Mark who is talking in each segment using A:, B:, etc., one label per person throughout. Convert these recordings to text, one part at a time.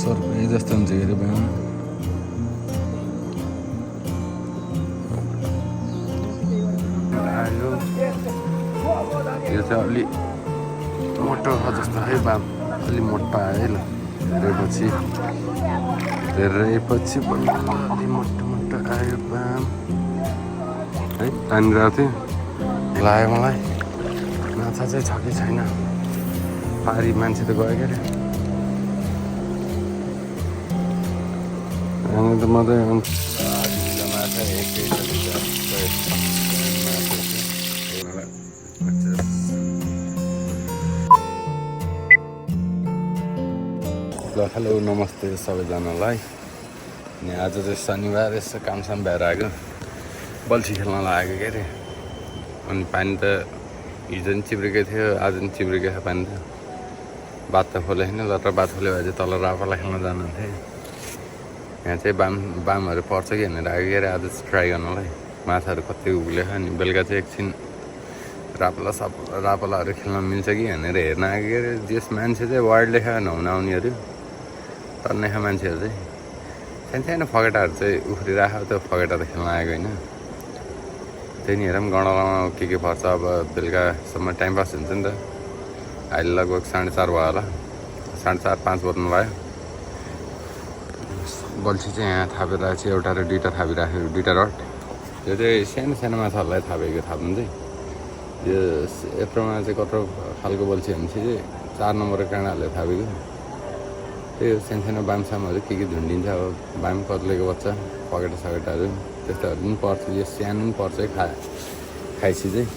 A: सर्पै जस्तो हुन्छ के अरे बाम यो चाहिँ अलि मोटो जस्तो है बाम अलि मोटा है ल धेरै पछि बल्ल अलि मोटो मोटो आयो बाम है तानिरहेको थियो लाग्यो मलाई माछा चाहिँ छ कि छैन पारी मान्छे त गयो क्या अरे त मजा आउँछ माछा ल हेलो नमस्ते सबैजनालाई अनि आज चाहिँ शनिबार यसो कामसाम भएर आएको बल्छी खेल्न लागेको के अरे अनि पानी त हिजो पनि चिप्रेकै थियो आज पनि चिप्रेकै छ पानी त बात त खोले होइन लत्र बात खोल्यो भने चाहिँ तल रापालाई खेल्न जानुहुन्थ्यो यहाँ चाहिँ बामहरू पर्छ कि भनेर आएको के अरे आज ट्राई गर्नलाई माछाहरू कति उब्लेछ अनि बेलुका चाहिँ एकछिन रापलाहरू खेल्न मिल्छ कि भनेर हेर्न आएको के अरे जस मान्छे चाहिँ वार्ड लेखा नहुन आउनेहरू तन्नेखा मान्छेहरू चाहिँ सानो फगेटाहरू चाहिँ उफ्रिरहेको त्यो फगेटा त खेल्न आएको होइन त्यही नि हेरौँ गणलामा के पर्छ अब बेलुकासम्म टाइम पास हुन्छ नि त अहिले लगभग 4:30 भयो होला 4:30 5 बज्नु भयो बल्छी चाहिँ यहाँ थापिरहेको छ एउटा र दुईवटा थापिराखेको दुईवटा रड यो चाहिँ सानो माछाहरूलाई थापेको थाप्नु चाहिँ यो यत्रोमा चाहिँ कत्रो खालको बल्छी भने चाहिँ 4 नम्बरको काँडाहरूले थापेको त्यही सानो बामसामहरू के झुन्डिन्छ अब बाम कत्लेको बच्चा पकेटा सकेटाहरू त्यस्तोहरू पनि पर्छ यो सानो पनि पर्छ खाइसी चाहिँ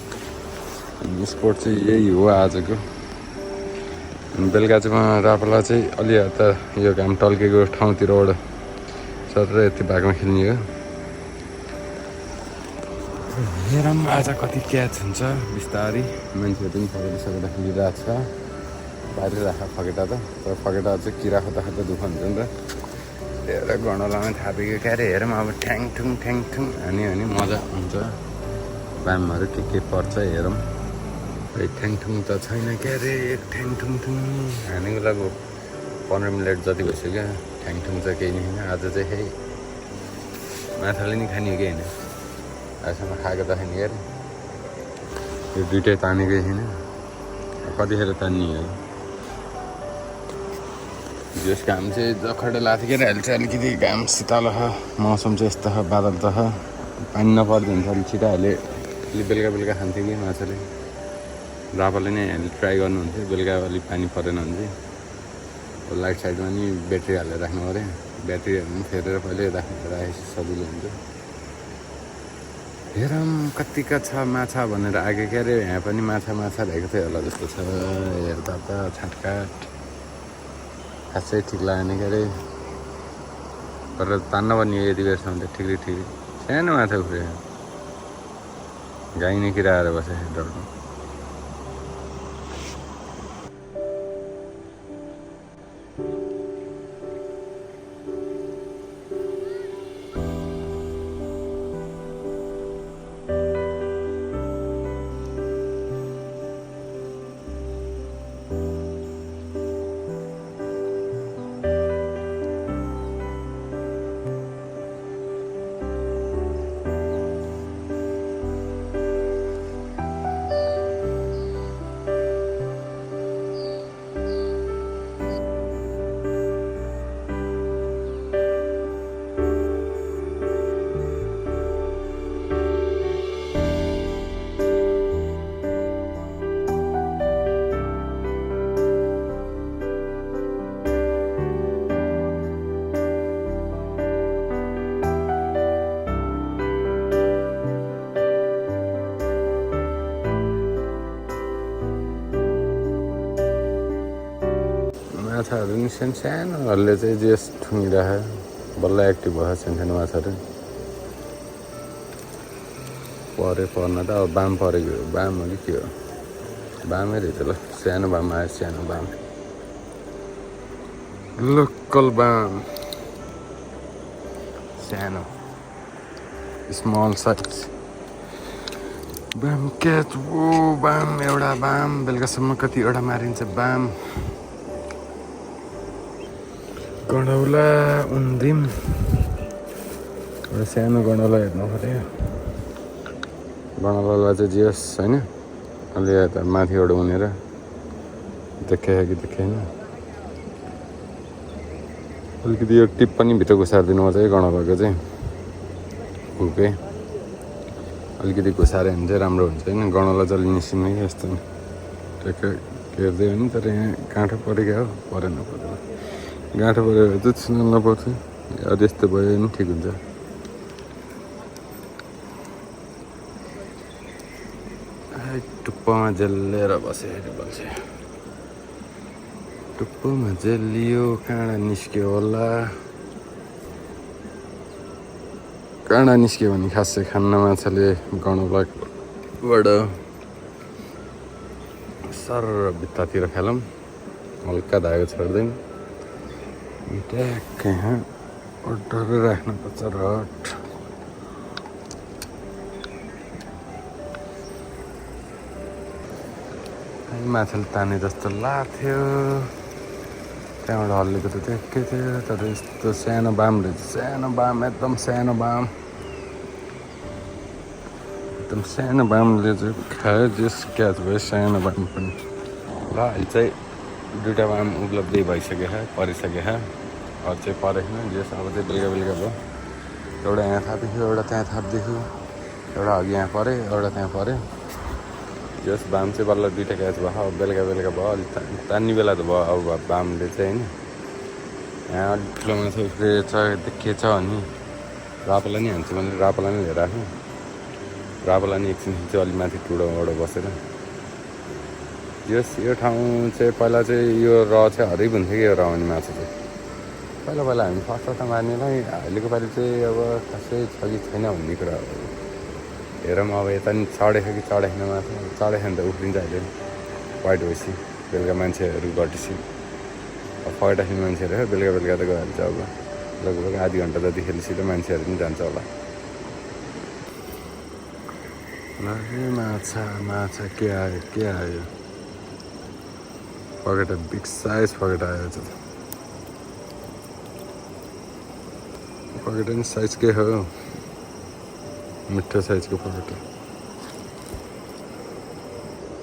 A: स्पोर्ट चाहिँ यही हो आजको बेलुका चाहिँ म रापला चाहिँ अलि त यो घाम टल्केको ठाउँतिरबाट सर यति भागमा खेल्ने हो हेरौँ आज कति क्याच हुन्छ बिस्तारै मान्छेहरू पनि फकेटा सकेटा खेलिरहेको छ बाहिर राख फकेटा त तर फकेटा चाहिँ किरा खोज्दा दुःख हुन्छ नि त त्यही गणलामा थापेको क्या अरे हेरौँ अब ठ्याङठुङ हान्यो भने मजा हुन्छ बामहरू के पर्छ हेरौँ ठ्याङठुङ त छैन क्या अरे ठ्याङठुङ हानेको लगभग 15 मिनट जति भइसक्यो ठ्याङठुङ चाहिँ केही नै छैन आज चाहिँ है माछाले नि खाने हो कि होइन आजसम्म खाएको त छैन क्या अरे यो दुइटै तानेकै छैन कतिखेर तान्ने हो जस घाम चाहिँ जखडे लाथ्यो के अहिले चाहिँ अलिकति घाम शीतल छ मौसम चाहिँ यस्तो छ बादल त छ पानी नपर्दो हुन्छ अलिक छिटो अहिले अलिक बेलुका खान्थ्यो कि माछाले रापाले नै अहिले ट्राई गर्नुहुन्थ्यो बेलुका अलिक पानी परेन भने चाहिँ लाइट साइडमा नि ब्याट्री हालेर राख्नु पऱ्यो ब्याट्रीहरू पनि फेरेर पहिले राखेपछि सजिलो हुन्छ हेरौँ कतिका छ माछा भनेर आगे क्या अरे यहाँ पनि माछा रहेको थियो होला जस्तो छ हेर्दा त छाटकाट खासै ठिक लागेन क्या अरे तर तान्न पनि यति बेरसम्म त ठिक सानो माछा उफ्रियो गाई नै किरा आएर बसेँ डरको माछाहरू नि सानोहरूले चाहिँ जेस ठुङ्गिरहेको बल्ल एक्टिभ भयो सानो माछाहरू पर्न त अब बाम परेको बाम हो कि के हो बामै रहेछ ल सानो बाम आयो सानो बाम लोकल बाम सानो स्मल साइज बाम क्याच ओ बाम एउटा बाम बेलुकासम्म कतिवटा मारिन्छ बाम गडौला उन्दिम एउटा सानो गडौला हेर्नु पऱ्यो गडौलालाई चाहिँ जियोस् होइन अलि यता माथिबाट उनेर देखायो कि देखेन अलिकति यो टिप पनि भित्र घुसारिदिनु पर्छ है गडौलाको चाहिँ हुके अलिकति घुसाऱ्यो भने चाहिँ राम्रो हुन्छ होइन गडौला चाहिँ अलि निस्किने कि यस्तो ट्याक्क हेर्दै हो नि तर यहाँ गाँठो पऱ्यो क्या हो परेन गाँठो पऱ्यो भने चाहिँ छिन नपर्थ्यो अझ यस्तो भयो भने ठिक हुन्छ टुप्पोमा जेलेर बस्यो फेरि बल्छ टुप्पोमा जेलियो काँडा निस्क्यो होला काँडा निस्क्यो भने खासै खान्न माछाले गडौलाबाट सर भित्तातिर खेलौँ हल्का धागो छोड्दैन ट्याक्क यहाँ अड्डर राख्नुपर्छ रट माछाले ताने जस्तो लाग्थ्यो त्यहाँबाट हल्लेको त ट्याक्कै थियो तर यस्तो सानो बाम रहेछ सानो बाम एकदम सानो बामले चाहिँ खायो जस क्याच भयो सानो बाम पनि ल अहिले चाहिँ दुइटा बाम उपलब्धि भइसक्यो परिसक्यो अरू चाहिँ परेको छैन जस अब चाहिँ बेलुका भयो एउटा यहाँ थापिदियो एउटा त्यहाँ थापिदियो एउटा अघि यहाँ पऱ्यो एउटा त्यहाँ पऱ्यो जस बाम चाहिँ बल्ल दुइटा क्याच भयो अब बेलुका भयो अलिक तान्ने बेला त भयो अब बामले चाहिँ होइन यहाँ अलिक ठुलो माछा उफ्रिएछ देखिएछ अनि रापला नि हान्छु भने रापला नै लिएर आएको रापला नि एकछिन चाहिँ अलिक माथि टुडोबाट बसेर यस यो ठाउँ चाहिँ पहिला चाहिँ यो र चाहिँ हरिब हुन्थ्यो कि यो रवानी माछा चाहिँ पहिला हामी फर्स्ट मार्नेलाई अहिलेको पालि चाहिँ अब खासै छ कि छैन भन्ने कुरा हो हेरौँ अब यता नि चढेछ कि चढेन माछा चढेछ भने त उफ्रिन्छ अहिले वाइट भएपछि बेलुका मान्छेहरू घटेपछि अब फगेटाखेरि मान्छेहरू बेलुका त गइहाल्छ अब लगभग आधी घन्टा जति खेलिसित मान्छेहरू पनि जान्छ होला माछा के आयो फगेटा बिग साइज फगेटा आयो फगेटा नि साइज के हो मिठो साइजको फगेटा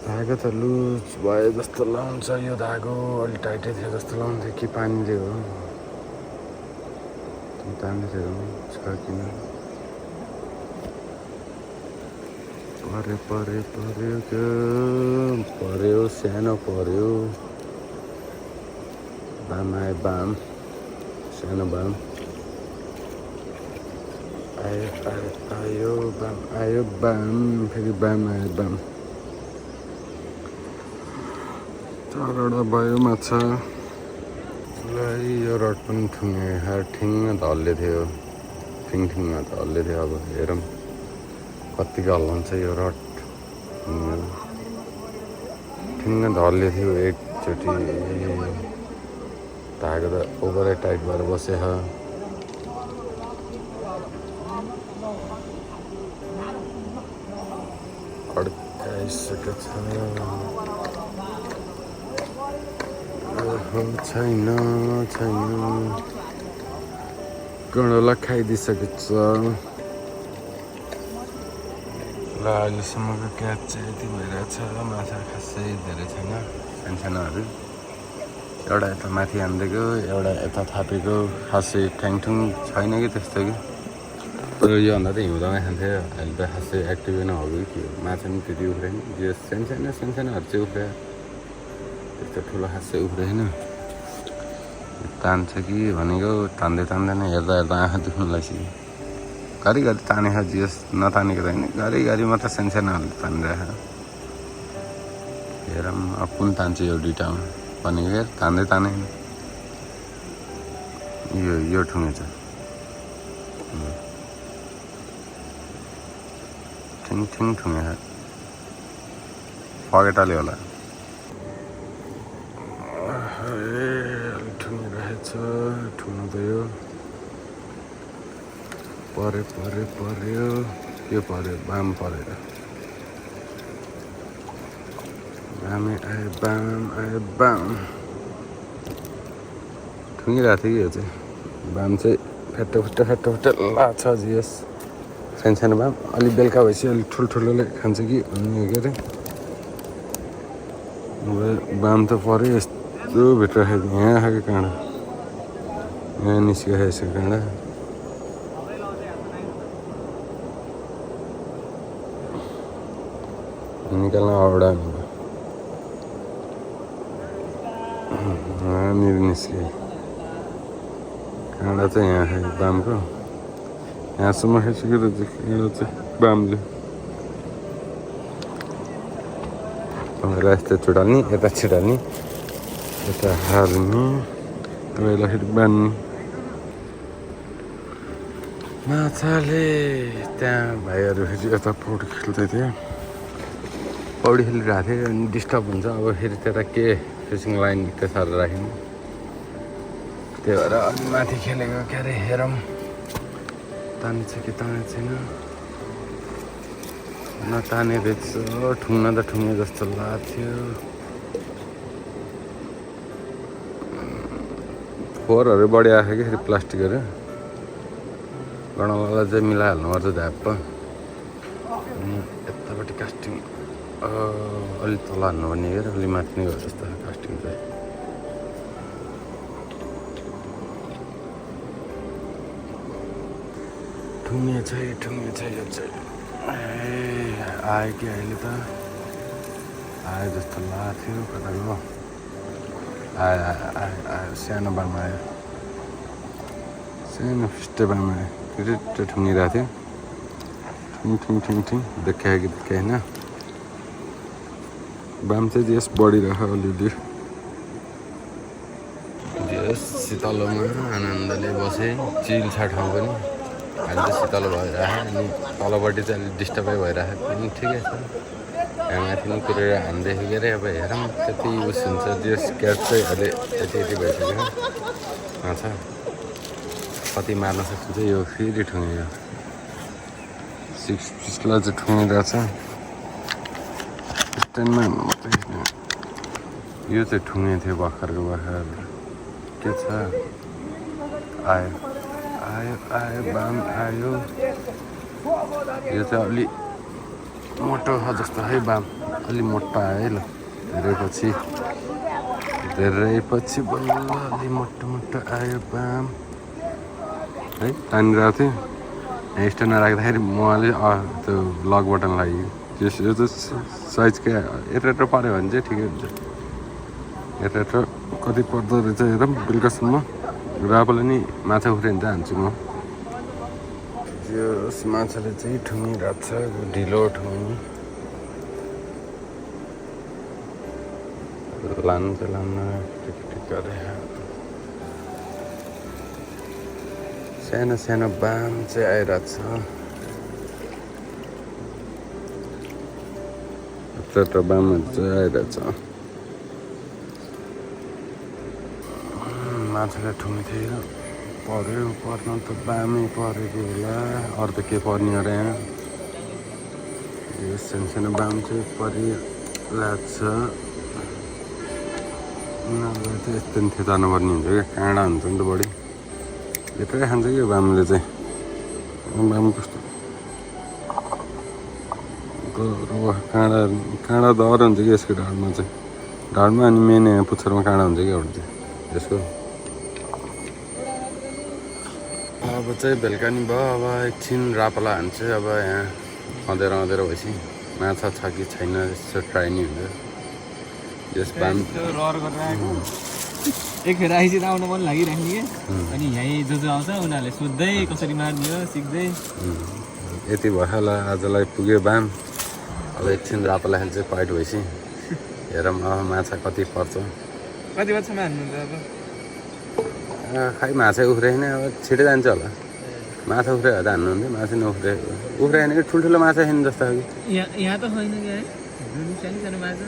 A: धागो त लुज भयो जस्तो लाउँछ यो धागो अलि टाइटै थियो जस्तो लाउँथ्यो कि पानीले हो तान्दै छ किन पर्यो सानो पर्यो बाम आयो बाम सानो बाम आयो बाम फेरि बाम आयो बाम चारवटा भयो माछा ल यो रड पनि ठुङ्गे ठिङ्ग त हल्ले थियो ठिङमा त हल्ले थियो अब हेरौँ कतिको हल्लाउँछ यो रड ठिङ्ग त हल्ले थियो एकचोटि धागो त ओभरै टाइट भएर बसेछ अड्काइसकेको छैन गडौला खाइदिइसकेको छ ल अहिलेसम्मको क्याच चाहिँ यति भइरहेछ माछा खासै धेरै छैन सानसानोहरू एउटा यता माथि हानिदिएको एउटा यता थापेको खासै ठ्याङठुङ छैन कि त्यस्तो कि तर योभन्दा त हिउँदोमै खान्थ्यो अहिले त खासै एक्टिभै नहोको कि माछा पनि त्यति उफ्रेन जो सानसानोहरू चाहिँ उफ्रियो त्यस्तो ठुलो खासै उफ्रेन तान्छ कि भनेको तान्दैन हेर्दा आँखा दुख्नु लागिसक्यो घरिघरि तानेको जियोस् नतानेको त होइन घरिघरि मात्र सानसानोहरूले तानिरहेको हेरौँ अब कुन तान्छ यो दुइटामा भनेको हेर तान्दैन यो ठुङ्गेछ ठिङ ठुङ्गेछ फगेटाले होला ठुङ्गिरहेछ ठुङ्नु त यो पर्यो के पर्यो बाम परेर बाम आयो ठुङ्गिरहेको थियो कि यो चाहिँ बाम चाहिँ फ्याट्ट लाग्छ जिएस सानो बाम अलिक बेलुका भएपछि अलिक ठुल्ठुलोले खान्छ कि भन्ने के अरे अब बाम त पऱ्यो यस्तो भित्र खाएको यहाँ खाएको काँडा यहाँ निस्किरहेको छ काँडा निकाल्न औडा यहाँनिर निस्के काँडा चाहिँ यहाँ खायो बामको यहाँसम्म खाइसकेर काँडा चाहिँ बामले तपाईँलाई यस्तो छुटाल्ने यता छिटाल्ने यता हाल्ने तपाईँलाई फेरि बान्ने माछाले त्यहाँ भाइहरू फेरि यता पौडी खेल्दै थियो पौडी खेलिरहेको थियो अनि डिस्टर्ब हुन्छ अब फेरि त्यता के फिसिङ लाइन त्यो साह्रो राख्नु त्यही भएर अलि माथि खेलेको के अरे हेरौँ तानेछ कि ताने छैन नताने रहेछ ठुङ्न त ठुङ्गे जस्तो लाग्थ्यो फोहोरहरू बढी आएको कि फेरि प्लास्टिकहरू गणाउनलाई चाहिँ मिलाइहाल्नु पर्छ झ्याप्प अनि यतापट्टि कास्टिङ अलिक तल हान्नु पर्ने क्या अलिक माथि नै गयो जस्तो कास्टिङ चाहिँ ठुङ्गे छ यो चाहिँ आयो कि अहिले त आयो जस्तो लाग्थ्यो कता गयो आयो सानो बामा आयो सानो फिस्टे बामा आयो फेरि त्यो ठुङ्गिरहेको थियो ठिङ देखायो कि देखाएन बाम चाहिँ जस बढिरहेको अलिअलि जस शीतलोमा आनन्दले बसेँ चिल छ ठाउँ पनि अहिले चाहिँ शीतलो भइरहेको अनि तलपट्टि चाहिँ अलिक डिस्टर्बै भइरहेको पनि ठिकै छ यहाँ माथि पनि कुरेर हान्दैछु के अरे अब हेरौँ कति उस हुन्छ जस क्याच चाहिँ अहिले यति भइसक्यो माछा कति मार्न सकिन्छ यो फेरि ठुङ्गेको 6 पिसलाई चाहिँ ठुङ्गिरहेको छ स्ट्यान्डमा मात्रै यो चाहिँ ठुङ्गे थियो भर्खर के छ आयो बाम आयो यो चाहिँ अलि मोटो छ जस्तो है बाम अलि मोटा आयो है ल धेरै पछि बल्ल अलि मोटो आयो बाम है तानिरहेको थियो यहाँ स्ट्यान्डमा राख्दाखेरि म अलि त्यो लक बटन लाग्यो यो चाहिँ साइजकै यत्रो पऱ्यो भने चाहिँ ठिकै हुन्छ यत्रो कति पर्दो रहेछ हेरौँ बेलुकासम्म रापाले नि माछा उफ्रियो भने चाहिँ हान्छु म यो माछाले चाहिँ ठुङ्गिरहेको छ ढिलो ठुङ्गी लानु चाहिँ लान्न टिक गरे सानो बाम चाहिँ आइरहेको छ बामहरू चाहिँ आइरहेको छ माछाले ठुङ्गिथ्यो पऱ्यो पर्न त बामै परेको होला अरू त के पर्ने अरे यहाँ यो सानो बाम चाहिँ परिरहेछ उनीहरूलाई चाहिँ यस्तो नि थियो जानुपर्ने हुन्छ क्या काँडा हुन्छ नि त बढी यत्रै खान्छ कि बामले चाहिँ बाम कस्तो काँडा दर हुन्छ कि यसको ढाडमा चाहिँ ढाडमा अनि मेन यहाँ पुच्छरमा काँडा हुन्छ कि एउटा चाहिँ यसको अब चाहिँ बेलुका नि भयो अब एकछिन रापला हान्छु अब यहाँ अँधेरो भएपछि माछा छ कि छैन यसो ट्राई नै हुन्छ यस बाम
B: एकखेर आइसी त आउन मन लागिराख्ने कि अनि यहीँ जो आउँछ उनीहरूले सोध्दै कसरी मार्ने हो सिक्दै
A: यति भयो होला आजलाई पुग्यो बाम अब एकछिन रापला खान्छ पाइट भएपछि हेरौँ अब माछा कति पर्छ
B: कति बजीसम्म हान्नुहुन्छ अब
A: खै माछा उफ्रिएन अब छिटो जान्छ होला माछा उफ्रियो त हान्नुहुन्थ्यो माछा उफ्रिएन कि ठुल्ठुलो माछा छैन जस्तो कि
B: यहाँ त छैन कि सानो माछा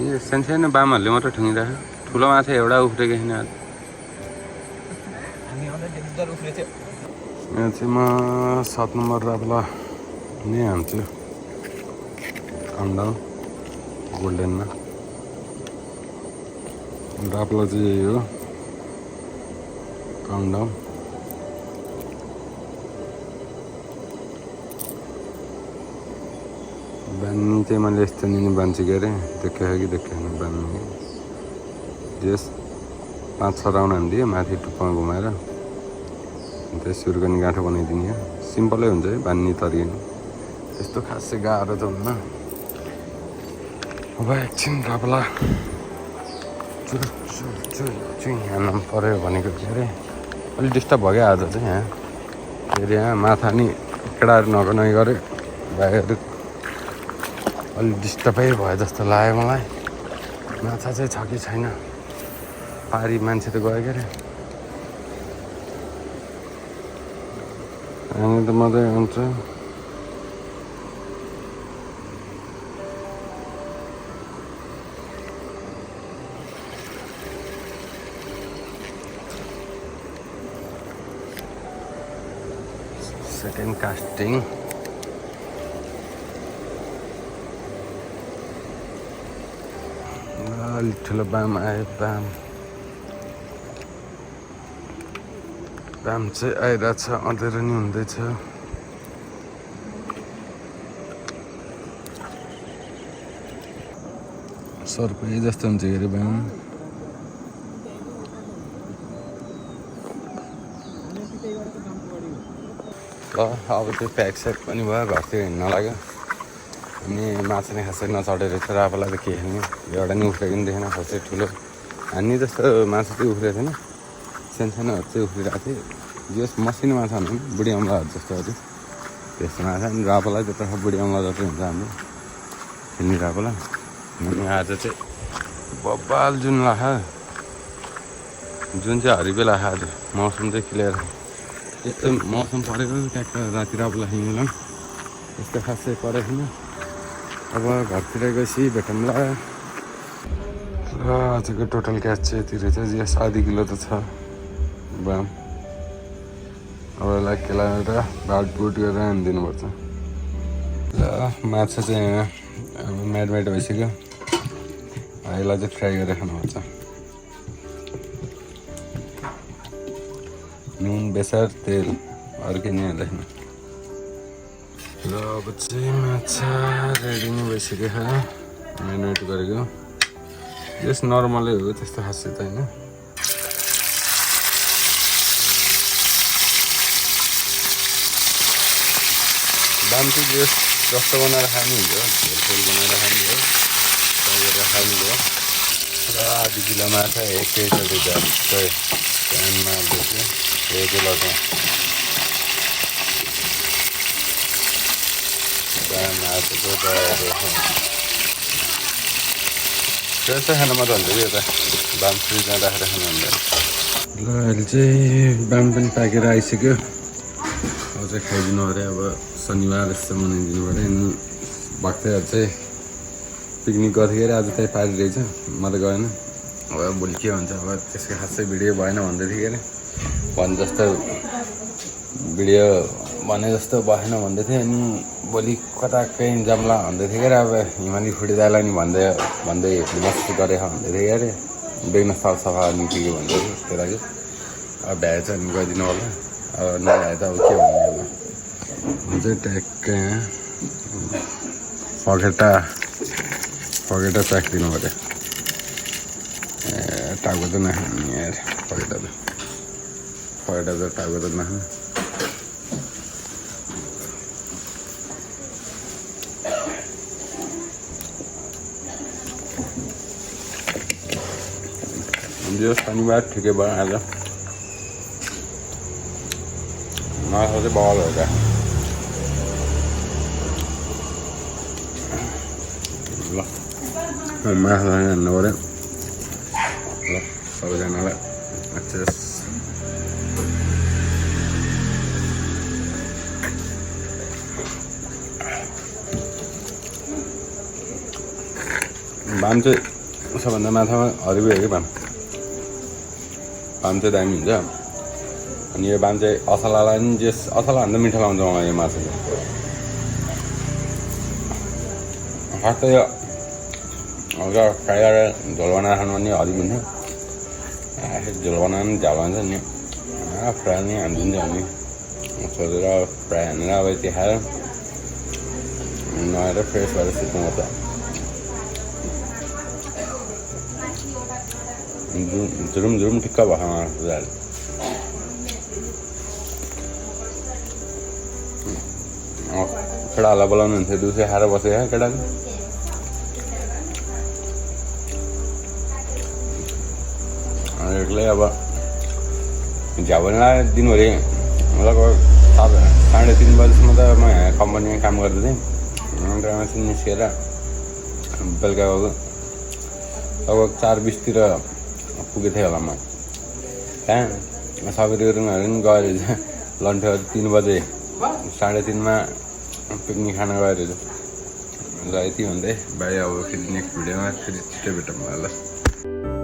A: यो सानो बामहरूले मात्रै ठुङ्गिरहेको ठुलो माछा एउटा उफ्रेको छैन यहाँ चाहिँ म 7 नम्बर रापला नै हान्छु कमडाउन गोल्डेनमा राप्ला चाहिँ यही हो काउन्टाउन बानी चाहिँ मैले यस्तो नि बान्छु के अरे देखायो कि देखाएन बान्ने जस 5-6 राउन्ड हानिदियो माथि टुप्पामा घुमाएर त्यस सुर्कनी गाँठो बनाइदिने हो सिम्पलै हुन्छ है बान्ने तरिका त्यस्तो खासै गाह्रो त हुन्न अब एकछिन राप्ला हान्न पऱ्यो भनेको के अरे अलिक डिस्टर्ब भयो क्या आज चाहिँ यहाँ फेरि यहाँ माथा नि केटाहरू नगनाइ गऱ्यो भाइहरू अलिक डिस्टर्बै भयो जस्तो लाग्यो मलाई माछा चाहिँ छ कि छैन पारी मान्छे त गयो के अरे अनि त मजै आउँछ सेकेन्ड कास्टिङ अलिक ठुलो बाम आयो बाम चाहिँ आइरहेछ अँधेरो नि हुँदैछ सर्पै जस्तो हुन्छ के अरे बाम अब चाहिँ प्याक स्याक पनि भयो घरतिर हिँड्न लाग्यो अनि माछा नै खासै नचढेर रहेछ रापालाई त के खाने एउटा नि उफ्रेको पनि देखेन खासै ठुलो हान्ने जस्तो माछा चाहिँ उफ्रेको थिएन सानोसानोहरू चाहिँ उफ्रिरहेको थियो जस मसिनो माछा हुनु बुढी अमलाहरू जस्तोहरू त्यस्तो माछा अनि रापालाई त्यता बुढी अमला जस्तो हुन्छ हाम्रो खेल्ने रापालाई अनि आज चाहिँ बब्बाल जुन लाखा जुन चाहिँ हरिबे लाखा आज मौसम चाहिँ क्लियर यस्तो मौसम परेको ट्याक्क राति रापालाई हिँड्नु त्यस्तो खासै परेको थिएन अब घरतिर गएपछि भेटौँला र आजको टोटल क्याच चाहिँ यति रहेछ जस आधी किलो त छ बाम अब यसलाई केलाएर भाटभुट गरेर हानिदिनुपर्छ ल माछा चाहिँ यहाँ अब म्याड भइसक्यो यसलाई चाहिँ फ्राई गरेर खानुपर्छ नुन बेसार तेल अर्कै नि हाल्दैन र अब चाहिँ माछा रेडी नै भइसक्यो म्यारिनेट गरेको यस नर्मलै हो त्यस्तो खासै त होइन दाम चाहिँ जस जस्तो बनाएर खानु हुन्छ झोलफोल बनाएर खानु हो गरेर खानु हो र आधी किलो माछा एकैचोटि झट्टै प्यानमा हाल्दैछु रेगुलरमा माछाको त्यस्तै खान मजा हुन्छ कि यता बाम फ्रिजमा राखेर खानु हुन्छ ल अहिले चाहिँ बाम पनि पाकेर आइसक्यो अब चाहिँ खाइदिनु पऱ्यो अब शनिबार यस्तो मनाइदिनु पऱ्यो अनि भक्तहरू चाहिँ पिकनिक गर्थ्यो आज चाहिँ पारी रहेछ म त गएन अब भोलि के हुन्छ अब त्यसको खासै भिडियो भएन भन्दै थियो के अरे भने जस्तो भिडियो भने जस्तो भएन भन्दै थियो अनि भोलि कता कहीँ जम्ला भन्दै थियो के अरे अब हिमाली फुटी दाइलाई नि भन्दै मस्ती गरेको भन्दै थियो के अरे बेग्न सफा निस्कियो भन्दै थियो त्यही लागि अब भ्याएछ भने गइदिनु होला अब नभए त अब के भन्ने होला हुन्छ ट्याक्कै फगेटा चाखिदिनु पऱ्यो टाउको त नखाने यार फगेटा त टाउको त नखाने यो शनिबार ठिकै भयो आज माछा चाहिँ बल हो क्या ल माछा हान्नु पऱ्यो ल सबैजनालाई अच्छा भाम चाहिँ सबभन्दा माछामा हरिबे हो कि भाम चाहिँ दामी हुन्छ अनि यो बाम चाहिँ असलालाई पनि जे असला भन्दा मिठो लाउँछ मलाई यो माछा चाहिँ खास त यो हल्का फ्राई गरेर झोल बनाएर खानु पनि हरिब हुन्छ झोल बनाउनु झ्याल हुन्छ नि फ्राई नै हालिदिन्छ अनि सोधेर फ्राई हानेर अब यति खाएर नुहाएर फ्रेस भएर सुत्नु पर्छ झुरुम झुरुम ठिक्क भएको मलाई केटाहरूलाई बोलाउनु हुन्थ्यो दिउँसो खाएर बसेको केटाले एक्लै अब झ्याउला दिनभरि लगभग 3:30 बजीसम्म त म यहाँ कम्पनीमा काम गर्दै थिएँ अन्त मान्छे निस्केर बेलुका लगभग 4:20 पुगेको थिएँ होला म त्यहाँ सबैहरू पनि गएर लन्ठ्यो 3 बजे 3:30 पिकनिक खान गएर ल यति भन्दै बाई अब फेरि नेक्स्ट भिडियोमा फेरि छिटो भेटौँ ल